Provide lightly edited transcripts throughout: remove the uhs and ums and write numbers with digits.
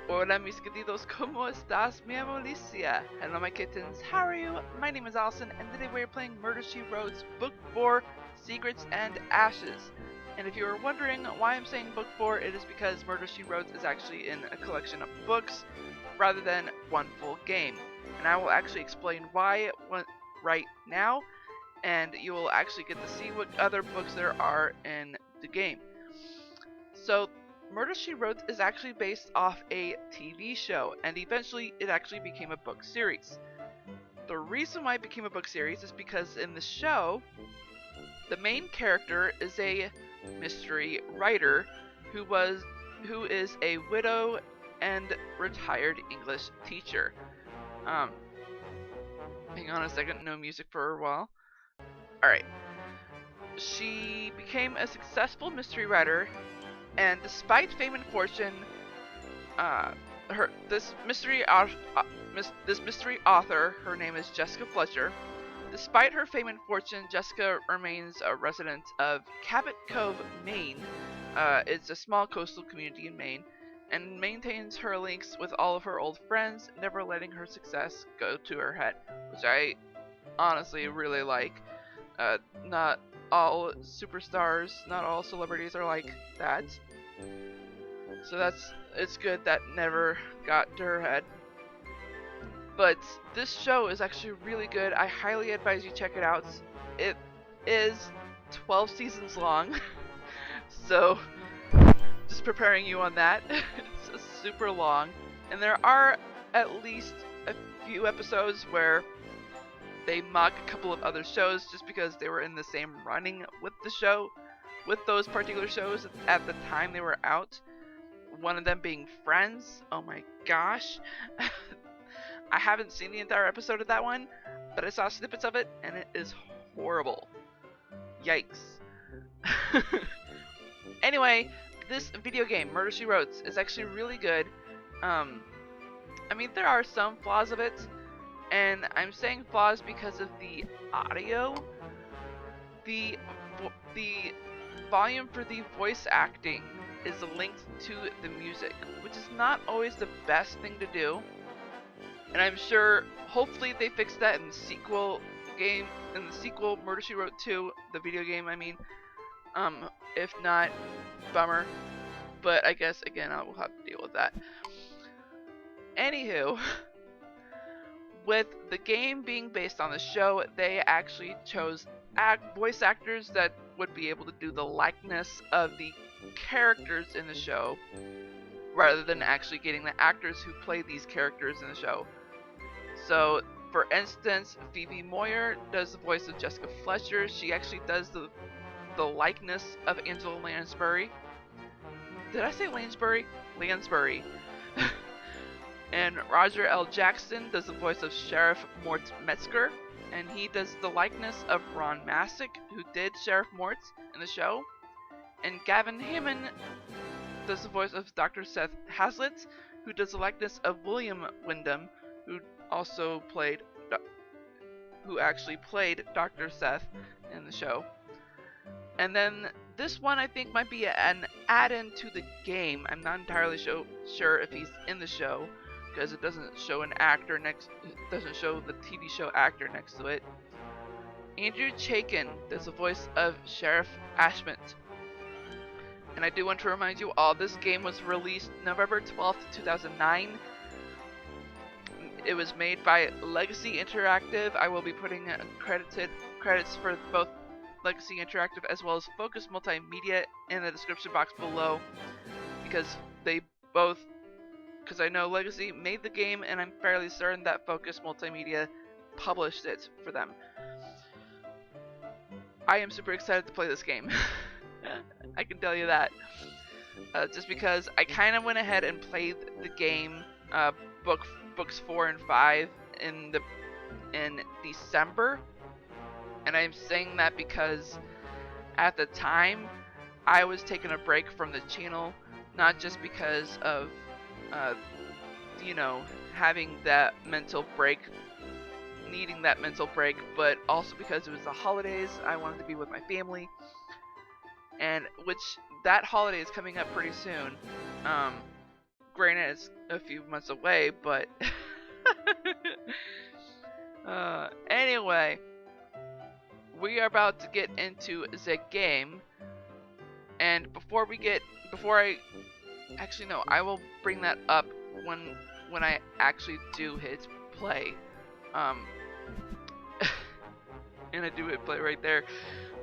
Hola mis queridos, ¿cómo estás, mi Alicia? Hello my kittens, how are you? My name is Allison, and today we're playing Murder She Wrote's Book 4, Secrets and Ashes. And if you were wondering why I'm saying Book 4, it is because Murder She Wrote is actually in a collection of books, rather than one full game. And I will actually explain why right now, and you will actually get to see what other books there are in the game. So, Murder She Wrote is actually based off a TV show, and eventually it actually became a book series. The reason why it became a book series is because in the show, the main character is a mystery writer who is a widow and retired English teacher. Hang on a second, no music for a while. Alright. She became a successful mystery writer, and despite fame and fortune, this mystery author, her name is Jessica Fletcher. Despite her fame and fortune, Jessica remains a resident of Cabot Cove, Maine. It's a small coastal community in Maine, and maintains her links with all of her old friends, never letting her success go to her head, which I honestly really like. Not all superstars, not all celebrities are like that. So it's good that never got to her head. But this show is actually really good. I highly advise you check it out. It is 12 seasons long. So just preparing you on that. It's super long. And there are at least a few episodes where they mock a couple of other shows just because they were in the same running with the show, with those particular shows at the time they were out. One of them being Friends. Oh my gosh. I haven't seen the entire episode of that one, but I saw snippets of it and it is horrible. Yikes. Anyway, this video game, Murder She Wrote, is actually really good. I mean, there are some flaws of it, and I'm saying flaws because of the audio. The volume for the voice acting is linked to the music, which is not always the best thing to do. And I'm sure, hopefully they fix that in the sequel game, in the sequel Murder She Wrote 2, the video game, I mean. If not, bummer. But I guess, again, I will have to deal with that. Anywho, with the game being based on the show, they actually chose voice actors that would be able to do the likeness of the characters in the show, rather than actually getting the actors who play these characters in the show. So, for instance, Phoebe Moyer does the voice of Jessica Fletcher. She actually does the likeness of Angela Lansbury. Did I say Lansbury? Lansbury. And Roger L. Jackson does the voice of Sheriff Mort Metzger, and he does the likeness of Ron Masick, who did Sheriff Mort in the show. And Gavin Hammond does the voice of Dr. Seth Hazlitt, who does the likeness of William Wyndham, who actually played Dr. Seth in the show. And then this one I think might be an add-in to the game. I'm not entirely sure if he's in the show, because it doesn't show an actor it doesn't show the TV show actor next to it. Andrew Chaikin does the voice of Sheriff Ashmont. And I do want to remind you all, this game was released November 12th, 2009. It was made by Legacy Interactive. I will be putting credits for both Legacy Interactive as well as Focus Multimedia in the description box below, because I know Legacy made the game, and I'm fairly certain that Focus Multimedia published it for them. I am super excited to play this game. I can tell you that. Just because I kind of went ahead and played the game, books 4 and 5 in December. And I'm saying that because at the time I was taking a break from the channel, not just because of having that mental break, needing that mental break, but also because it was the holidays. I wanted to be with my family, and that holiday is coming up pretty soon. granted it's a few months away, but anyway, we are about to get into the game, and before I actually no, I will bring that up when I actually do hit play, and I do hit play right there,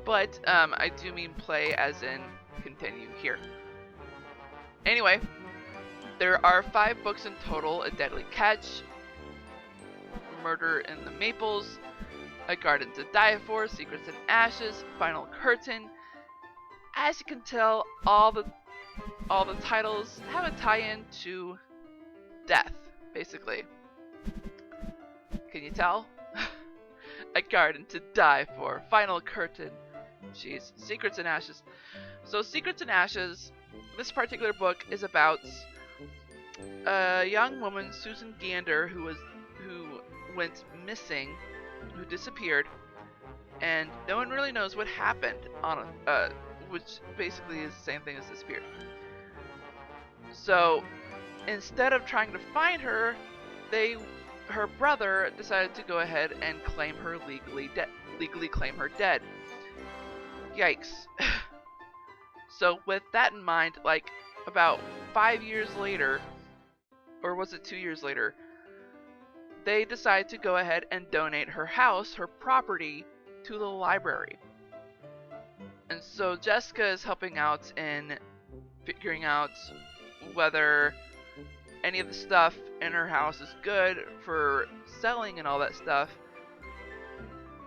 but I do mean play as in continue here. Anyway, there are 5 books in total: A Deadly Catch, Murder in the Maples, A Garden to Die For, Secrets and Ashes, Final Curtain. As you can tell, all the titles have a tie-in to death, basically. Can you tell? A Garden to Die For, Final Curtain, jeez, Secrets and Ashes. So Secrets and Ashes, this particular book is about a young woman, Susan Gander, who went missing, who disappeared, and no one really knows what happened on which basically is the same thing as disappeared. So instead of trying to find her, her brother decided to go ahead and claim her legally claim her dead. Yikes. So with that in mind, like about 5 years later, or was it 2 years later, they decide to go ahead and donate her house, her property, to the library. And so Jessica is helping out in figuring out whether any of the stuff in her house is good for selling and all that stuff.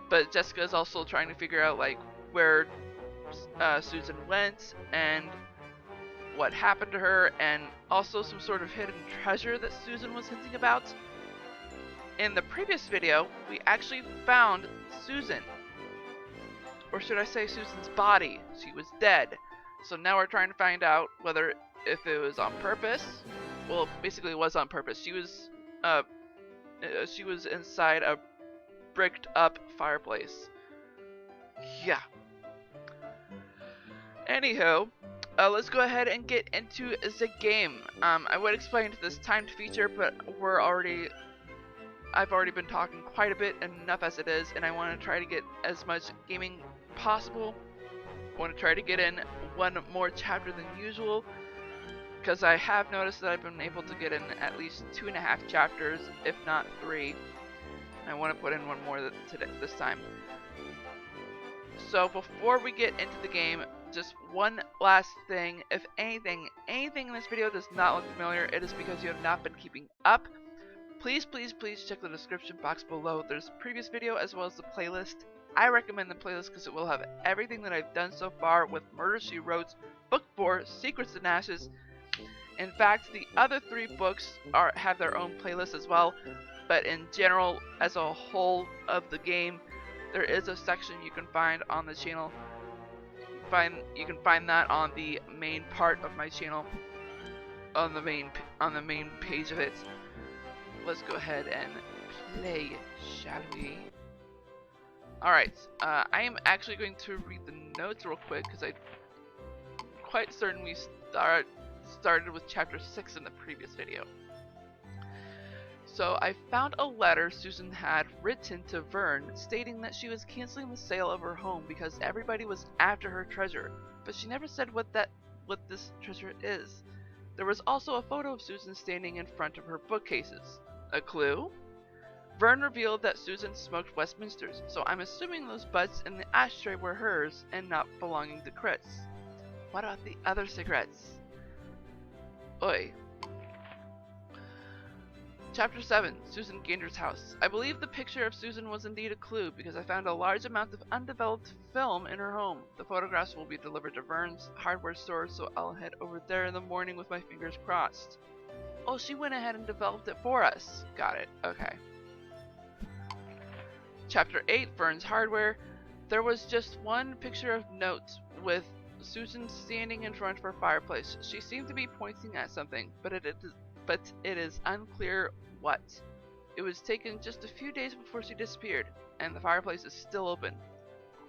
But Jessica is also trying to figure out like where Susan went and what happened to her, and also some sort of hidden treasure that Susan was hinting about. In the previous video, we actually found Susan. Or should I say Susan's body? She was dead. So now we're trying to find out whether if it was on purpose. Well, basically it was on purpose. She was inside a bricked up fireplace. Yeah. Anywho, let's go ahead and get into the game. I would explain this timed feature, but I've already been talking quite a bit, enough as it is, and I want to try to get as much gaming possible. I want to try to get in one more chapter than usual, because I have noticed that I've been able to get in at least 2.5 chapters, if not 3. And I want to put in one more this time. So before we get into the game, just one last thing. If anything in this video does not look familiar, it is because you have not been keeping up. Please check the description box below. There's a previous video as well as the playlist. I recommend the playlist because it will have everything that I've done so far with Murder, She Wrote, Book 4, Secrets and Ashes. In fact, the other 3 books have their own playlists as well, but in general, as a whole of the game, there is a section you can find on the channel. You can find that on the main part of my channel, on the main page of it. Let's go ahead and play, shall we? Alright, I am actually going to read the notes real quick because I'm quite certain we started with chapter 6 in the previous video. So I found a letter Susan had written to Vern stating that she was canceling the sale of her home because everybody was after her treasure, but she never said what this treasure is. There was also a photo of Susan standing in front of her bookcases. A clue? Vern revealed that Susan smoked Westminsters, so I'm assuming those butts in the ashtray were hers and not belonging to Chris. What about the other cigarettes? Oi. Chapter 7, Susan Gander's house. I believe the picture of Susan was indeed a clue because I found a large amount of undeveloped film in her home. The photographs will be delivered to Vern's hardware store, so I'll head over there in the morning with my fingers crossed. Oh, she went ahead and developed it for us. Got it. Okay. Chapter 8, Vern's hardware. There was just one picture of note with Susan standing in front of her fireplace. She seemed to be pointing at something, but it is unclear what. It was taken just a few days before she disappeared, and the fireplace is still open.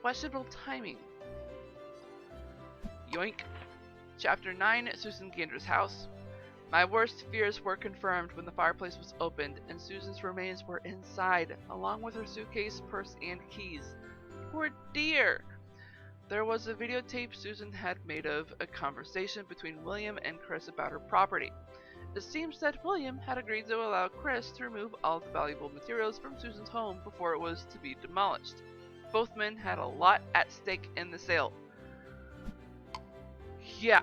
Questionable timing. Yoink. Chapter 9, Susan Gander's house. My worst fears were confirmed when the fireplace was opened and Susan's remains were inside, along with her suitcase, purse, and keys. Poor dear! There was a videotape Susan had made of a conversation between William and Chris about her property. It seems that William had agreed to allow Chris to remove all the valuable materials from Susan's home before it was to be demolished. Both men had a lot at stake in the sale. Yeah.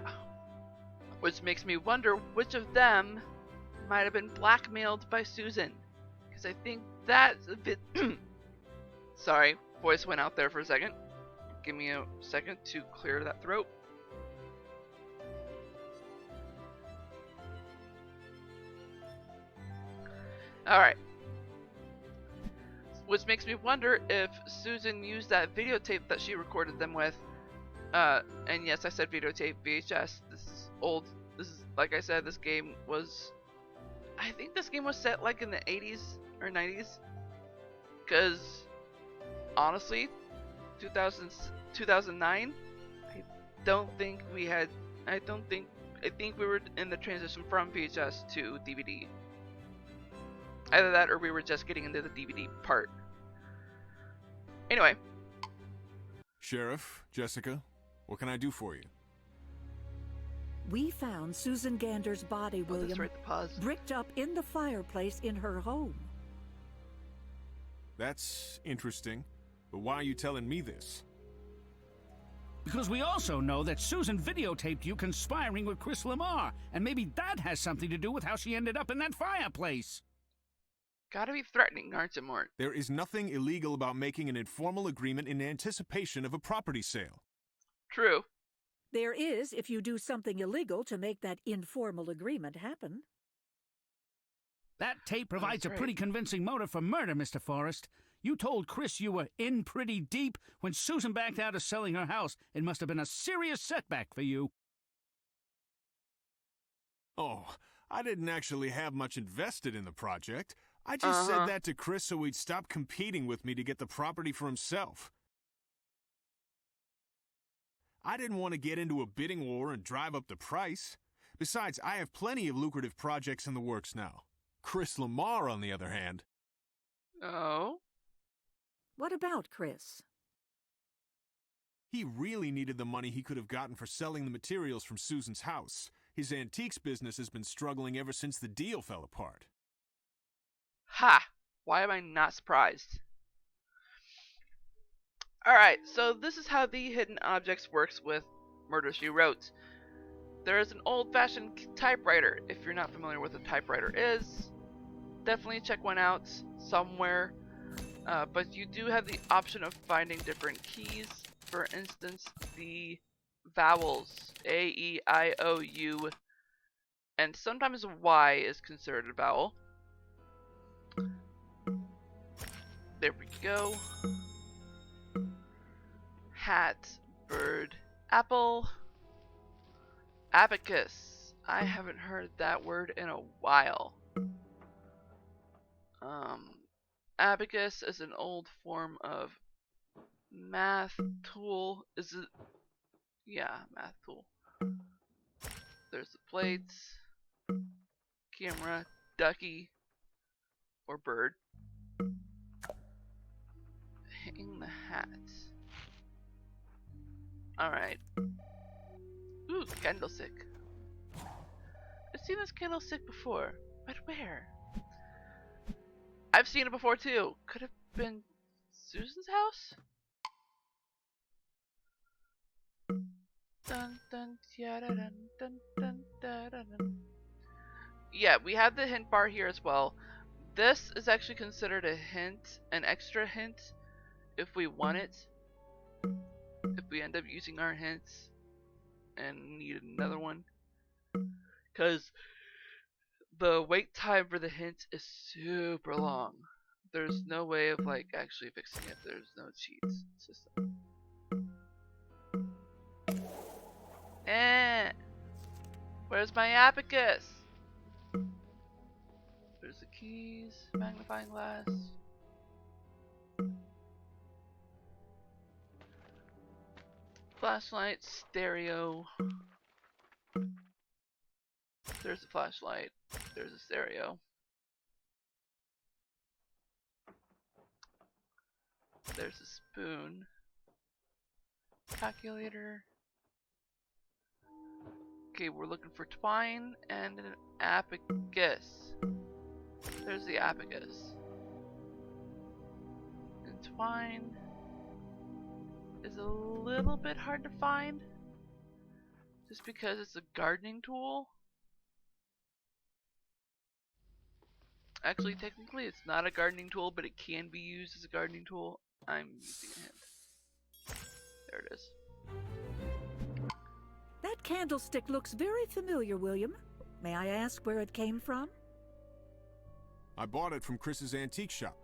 Which makes me wonder which of them might have been blackmailed by Susan. Because I think that's a bit... Sorry, voice went out there for a second. Give me a second to clear that throat. Alright. Which makes me wonder if Susan used that videotape that she recorded them with. And yes, I said videotape, VHS. This is old. This is, like I said, this game was... I think this game was set like in the 80s or 90s. Because, honestly, 2009, I think we were in the transition from VHS to DVD. Either that or we were just getting into the DVD part. Anyway. Sheriff, Jessica, what can I do for you? We found Susan Gander's body, William, bricked up in the fireplace in her home. That's interesting, but why are you telling me this? Because we also know that Susan videotaped you conspiring with Chris Lamar, and maybe that has something to do with how she ended up in that fireplace. Gotta be threatening, aren't you, Mort? There is nothing illegal about making an informal agreement in anticipation of a property sale. True. There is if you do something illegal to make that informal agreement happen. That tape provides a pretty convincing motive for murder, Mr. Forrest. You told Chris you were in pretty deep when Susan backed out of selling her house. It must have been a serious setback for you. Oh, I didn't actually have much invested in the project. I just said that to Chris so he'd stop competing with me to get the property for himself. I didn't want to get into a bidding war and drive up the price. Besides, I have plenty of lucrative projects in the works now. Chris Lamar, on the other hand... Oh? What about Chris? He really needed the money he could have gotten for selling the materials from Susan's house. His antiques business has been struggling ever since the deal fell apart. Ha! Why am I not surprised? Alright, so this is how the hidden objects works with Murder, She Wrote. There is an old-fashioned typewriter. If you're not familiar with what a typewriter is, definitely check one out somewhere. But you do have the option of finding different keys. For instance, the vowels A, E, I, O, U, and sometimes Y is considered a vowel. There we go. Hat, bird, apple, abacus. I haven't heard that word in a while. Abacus is an old form of math tool. Is it? Yeah, math tool. There's the plates, camera, ducky, or bird. Hang the hat. Alright. Ooh, candlestick. I've seen this candlestick before, but where? I've seen it before too. Could have been Susan's house? Dun, dun, dun, dun, dun, dun, dun. Yeah, we have the hint bar here as well. This is actually considered a hint, an extra hint, if we want it. If we end up using our hints and need another one. Because the wait time for the hint is super long. There's no way of like actually fixing it. There's no cheats system. Where's my abacus? There's the keys, magnifying glass. Flashlight, stereo. There's a flashlight. There's a stereo. There's a spoon. Calculator. Okay, we're looking for twine and an abacus. There's the abacus. And twine is a little bit hard to find. Just because it's a gardening tool. Actually, technically, it's not a gardening tool, but it can be used as a gardening tool. I'm using a hint. There it is. That candlestick looks very familiar, William. May I ask where it came from? I bought it from Chris's antique shop.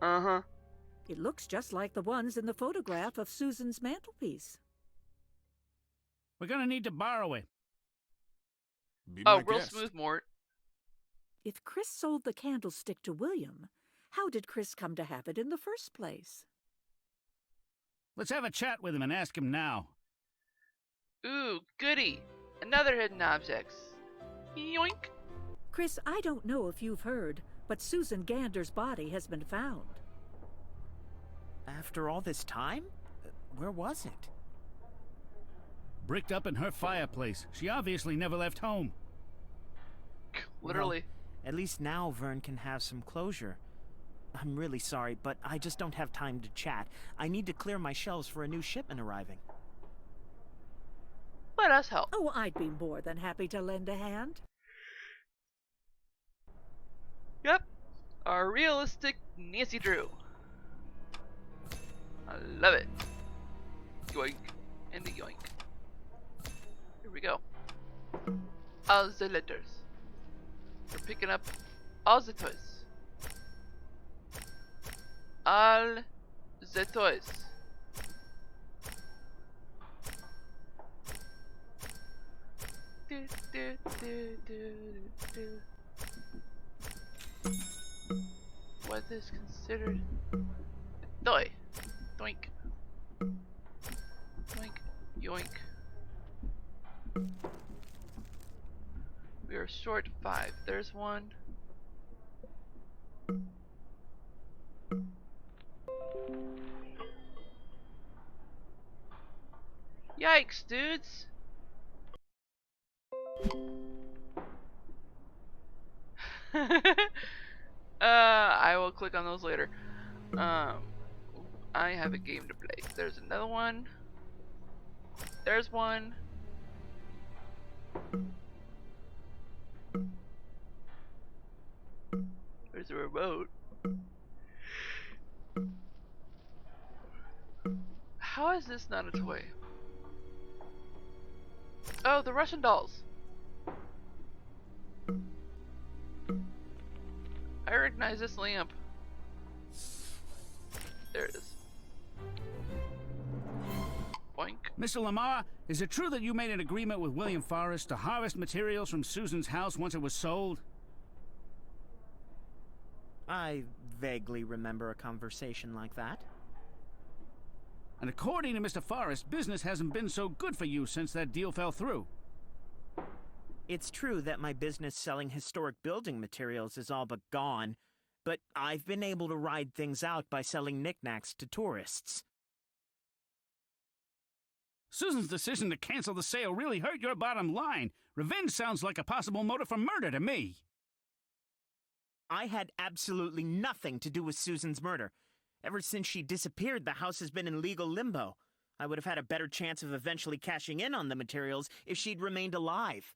Uh-huh. It looks just like the ones in the photograph of Susan's mantelpiece. We're gonna need to borrow it. Be my real guest. smooth, Mort. If Chris sold the candlestick to William, how did Chris come to have it in the first place? Let's have a chat with him and ask him now. Ooh, goody! Another hidden object. Yoink! Chris, I don't know if you've heard, but Susan Gander's body has been found. After all this time? Where was it? Bricked up in her fireplace. She obviously never left home. Literally. Well, at least now Vern can have some closure. I'm really sorry, but I just don't have time to chat. I need to clear my shelves for a new shipment arriving. Let us help. Oh, I'd be more than happy to lend a hand. Yep. Our realistic Nancy Drew. I love it. Yoink. And the yoink. Here we go. All the letters. We're picking up all the toys. All the toys. Do, do, do, do, do. What is considered a toy? Doink. Doink. Yoink. We are short 5. There's one. Yikes, dudes! I will click on those later. I have a game to play. There's another one. There's one. There's a remote. How is this not a toy? Oh, the Russian dolls. I recognize this lamp. There it is. Boink. Mr. Lamar, is it true that you made an agreement with William Forrest to harvest materials from Susan's house once it was sold? I vaguely remember a conversation like that. And according to Mr. Forrest, business hasn't been so good for you since that deal fell through. It's true that my business selling historic building materials is all but gone, but I've been able to ride things out by selling knickknacks to tourists. Susan's decision to cancel the sale really hurt your bottom line. Revenge sounds like a possible motive for murder to me. I had absolutely nothing to do with Susan's murder. Ever since she disappeared, the house has been in legal limbo. I would have had a better chance of eventually cashing in on the materials if she'd remained alive.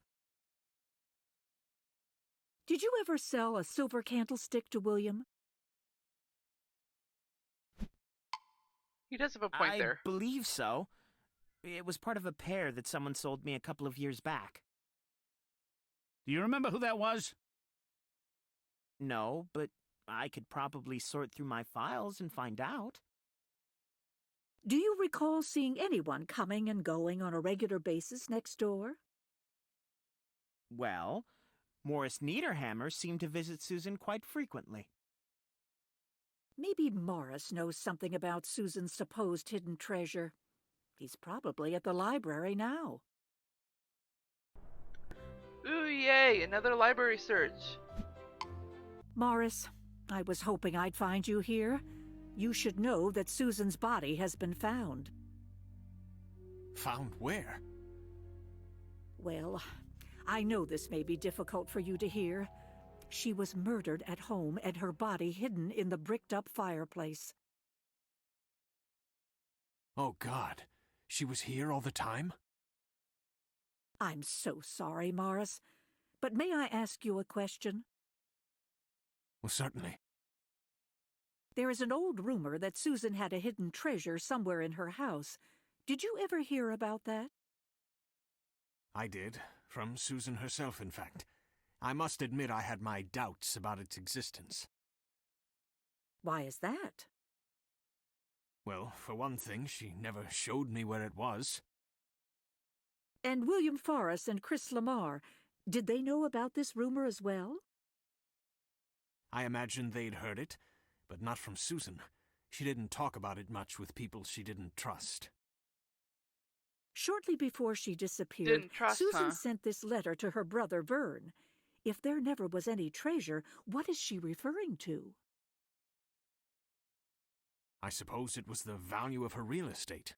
Did you ever sell a silver candlestick to William? He does have a point there. I believe so. It was part of a pair that someone sold me a couple of years back. Do you remember who that was? No, but I could probably sort through my files and find out. Do you recall seeing anyone coming and going on a regular basis next door? Well, Morris Niederhammer seemed to visit Susan quite frequently. Maybe Morris knows something about Susan's supposed hidden treasure. He's probably at the library now. Ooh, yay! Another library search. Morris, I was hoping I'd find you here. You should know that Susan's body has been found. Found where? Well, I know this may be difficult for you to hear. She was murdered at home and her body hidden in the bricked-up fireplace. Oh, God. She was here all the time? I'm so sorry, Morris. But may I ask you a question? Well, certainly. There is an old rumor that Susan had a hidden treasure somewhere in her house. Did you ever hear about that? I did. From Susan herself, in fact. I must admit I had my doubts about its existence. Why is that? Well, for one thing, she never showed me where it was. And William Forrest and Chris Lamar, did they know about this rumor as well? I imagined they'd heard it, but not from Susan. She didn't talk about it much with people she didn't trust. Shortly before she disappeared, Didn't trust, Susan huh? sent this letter to her brother Vern. If there never was any treasure, what is she referring to? I suppose it was the value of her real estate.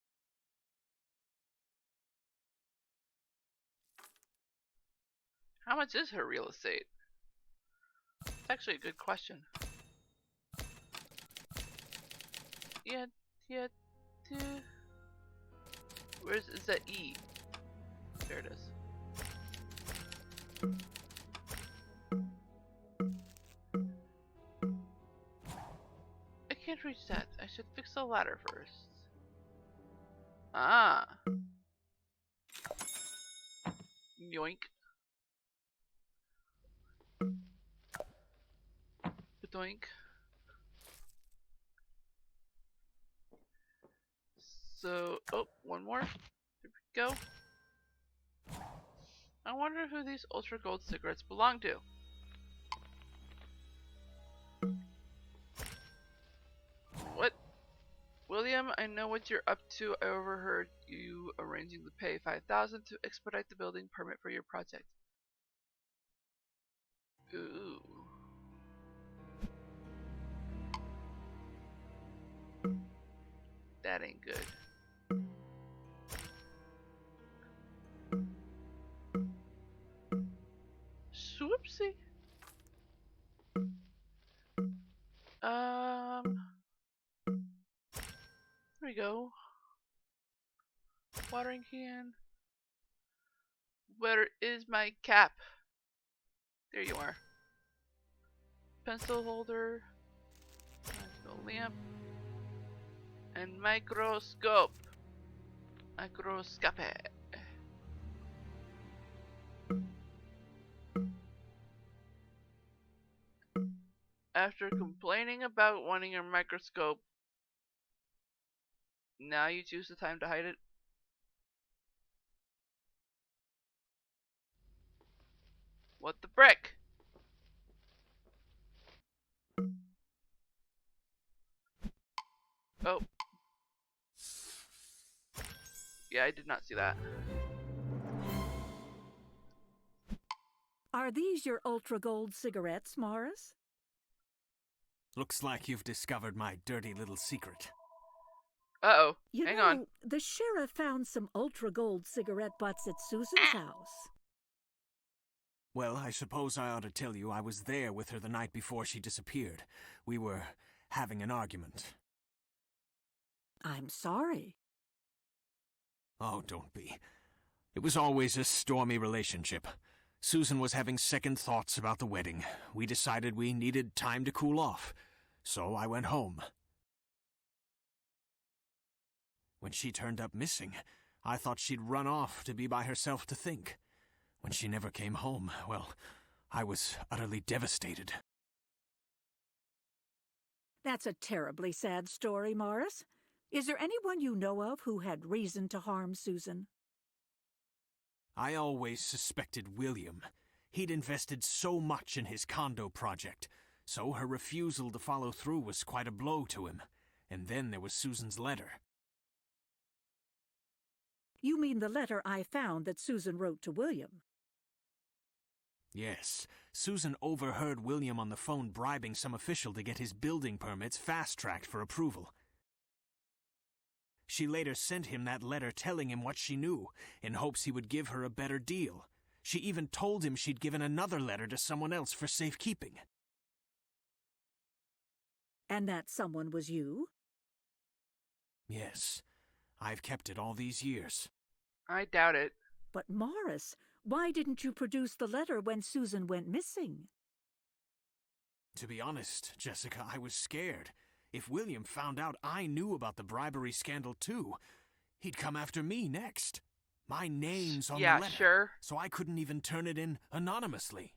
How much is her real estate? That's actually a good question. Yeah, where's is that E? There it is. I can't reach that. I should fix the ladder first. Ah. Yoink. Doink. So, oh, one more. There we go. I wonder who these ultra gold cigarettes belong to. What? William, I know what you're up to. I overheard you arranging to pay $5,000 to expedite the building permit for your project. Ooh. That ain't good. Swoopsie. There we go. Watering can. Where is my cap? There you are. Pencil holder. Magical lamp. And microscope. Microscope. After complaining about wanting a microscope, now you choose the time to hide it? What the frick? Oh. Yeah, I did not see that. Are these your ultra gold cigarettes, Morris? Looks like you've discovered my dirty little secret. Uh-oh. You Hang know, on. the sheriff found some ultra gold cigarette butts at Susan's house. Well, I suppose I ought to tell you I was there with her the night before she disappeared. We were having an argument. I'm sorry. Oh, don't be. It was always a stormy relationship. Susan was having second thoughts about the wedding. We decided we needed time to cool off, so I went home. When she turned up missing, I thought she'd run off to be by herself to think. When she never came home, well, I was utterly devastated. That's a terribly sad story, Morris. Is there anyone you know of who had reason to harm Susan? I always suspected William. He'd invested so much in his condo project, so her refusal to follow through was quite a blow to him. And then there was Susan's letter. You mean the letter I found that Susan wrote to William? Yes, Susan overheard William on the phone bribing some official to get his building permits fast-tracked for approval. She later sent him that letter telling him what she knew, in hopes he would give her a better deal. She even told him she'd given another letter to someone else for safekeeping. And that someone was you? Yes, I've kept it all these years. I doubt it. But Morris, why didn't you produce the letter when Susan went missing? To be honest, Jessica, I was scared. If William found out I knew about the bribery scandal too, he'd come after me next. My name's on the letter, sure. so I couldn't even turn it in anonymously.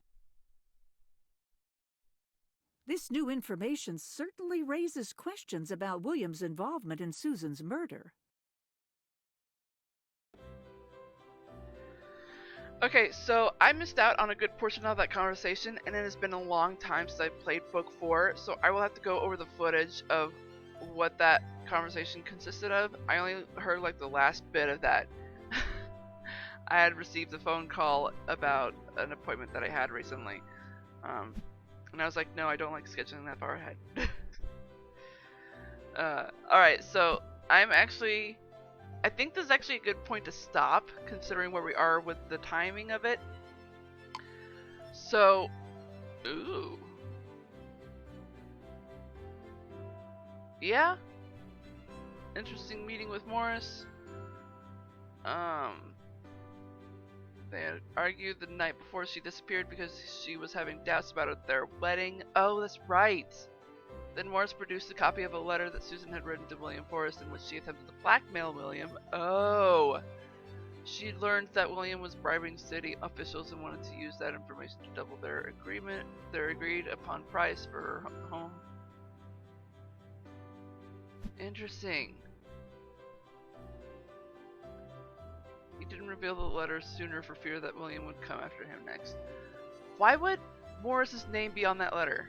This new information certainly raises questions about William's involvement in Susan's murder. Okay, so I missed out on a good portion of that conversation, and it has been a long time since I played Book 4, so I will have to go over the footage of what that conversation consisted of. I only heard like the last bit of that. I had received a phone call about an appointment that I had recently. And I was like, no, I don't like scheduling that far ahead. Alright, so I think this is actually a good point to stop, considering where we are with the timing of it. So, ooh. Yeah. Interesting meeting with Morris. They had argued the night before she disappeared because she was having doubts about their wedding. Oh, that's right. Then Morris produced a copy of a letter that Susan had written to William Forrest in which she attempted to blackmail William. Oh. She learned that William was bribing city officials and wanted to use that information to double their agreed upon price for her home. Interesting. He didn't reveal the letter sooner for fear that William would come after him next. Why would Morris's name be on that letter?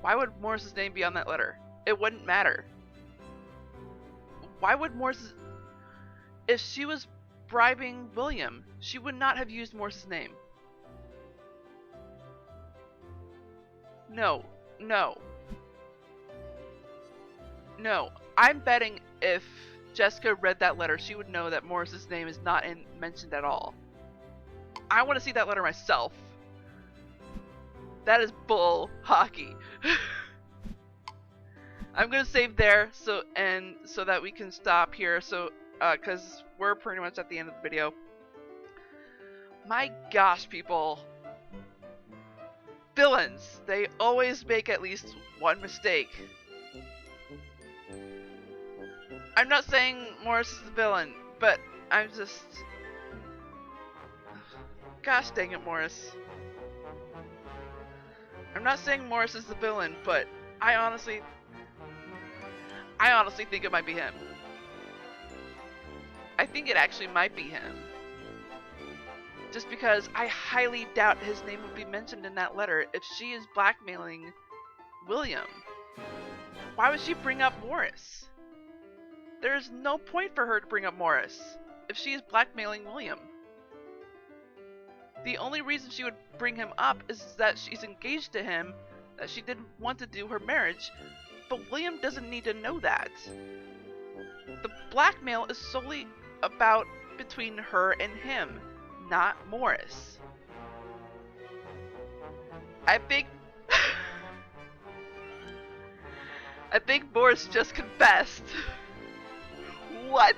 Why would Morris's name be on that letter? It wouldn't matter. Why would Morris's... If she was bribing William, she would not have used Morris's name. No. No. No. I'm betting if Jessica read that letter, she would know that Morris's name is not mentioned at all. I want to see that letter myself. That is bull hockey. I'm gonna save there so that we can stop here. So, cause we're pretty much at the end of the video. My gosh, people. Villains. They always make at least one mistake. I'm not saying Morris is the villain, but I'm just... Gosh dang it, Morris. I'm not saying Morris is the villain, but I honestly think it might be him. I think it actually might be him. Just because I highly doubt his name would be mentioned in that letter if she is blackmailing William. Why would she bring up Morris? There's no point for her to bring up Morris if she is blackmailing William. The only reason she would bring him up is that she's engaged to him, that she didn't want to do her marriage, but William doesn't need to know that. The blackmail is solely about between her and him, not Morris. I think Morris just confessed. What?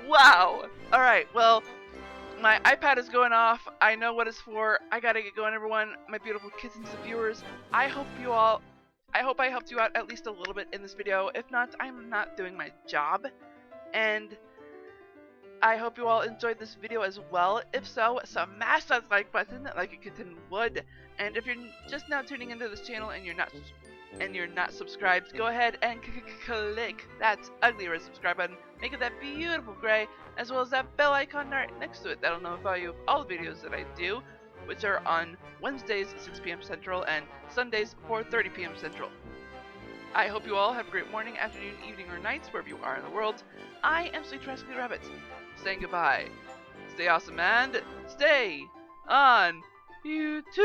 Wow. Alright, well, my iPad is going off. I know what it's for. I gotta get going, everyone. My beautiful kittens and viewers. I hope I helped you out at least a little bit in this video. If not, I'm not doing my job. And I hope you all enjoyed this video as well. If so, smash that like button like a kitten would. And if you're just now tuning into this channel and you're not subscribed, go ahead and click that ugly red subscribe button. Make it that beautiful gray, as well as that bell icon right next to it. That'll notify you of all the videos that I do, which are on Wednesdays 6 p.m. Central and Sundays 4:30 p.m. Central. I hope you all have a great morning, afternoon, evening, or nights, wherever you are in the world. I am Sweet Rascally Rabbit, saying goodbye. Stay awesome and stay on YouTube!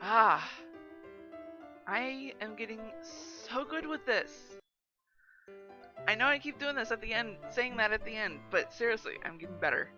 Ah, I am getting so good with this. I know I keep doing this at the end, saying that at the end, but seriously, I'm getting better.